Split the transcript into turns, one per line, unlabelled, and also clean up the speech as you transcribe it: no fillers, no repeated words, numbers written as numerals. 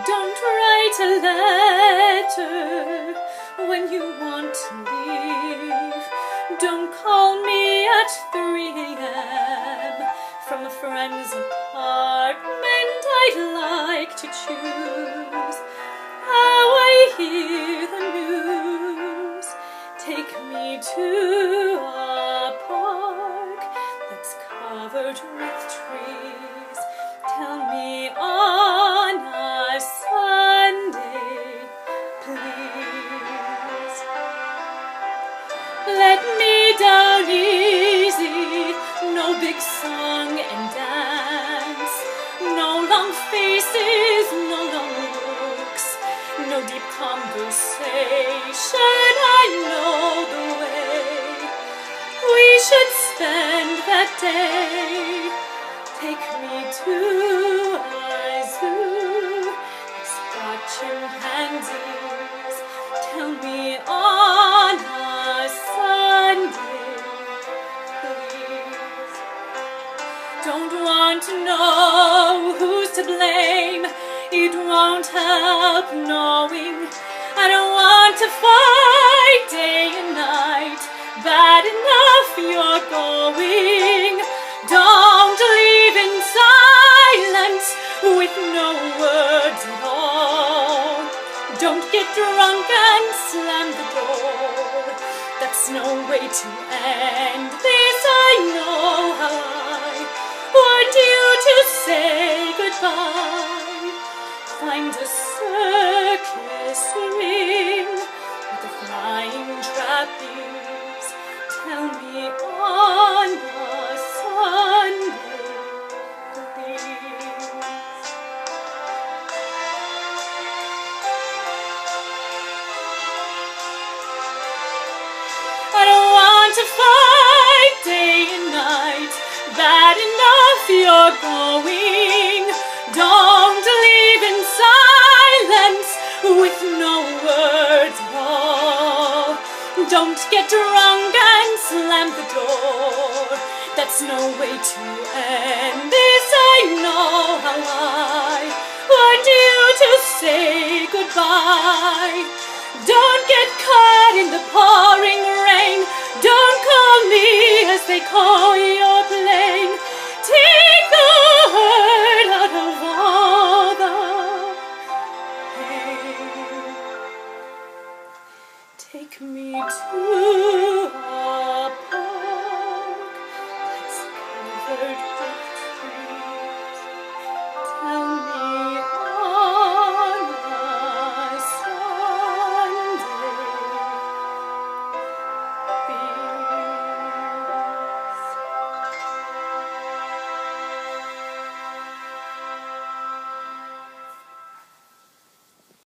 Don't write a letter when you want to leave. Don't call me at 3 a.m. from a friend's apartment. I'd like to choose how I hear the news. Take me to a park that's covered with trees. Tell me on a Sunday, please. Let me down easy, no big song and dance, no long faces, no long looks, no deep conversation. I know the way we should spend that day. Take me to a zoo that's got chimpanzees. Tell me on a Sunday, please. Don't want to know who's to blame. It won't help knowing. I don't want to fight day and night. Bad enough you're going. Don't leave in silence with no words at all. Don't get drunk and slam the door. That's no way to end this. I know how I want you to say goodbye. Find a circus ring with a flying trapeze. Tell me on a Sunday, please. I don't want to fight day and night. Bad enough you're going. Don't leave in silence with no words at all. Don't get drunk and slam the door. That's no way to end this. I know how I want you to say goodbye. Don't get caught in the pouring rain. Don't call me as they call your plane.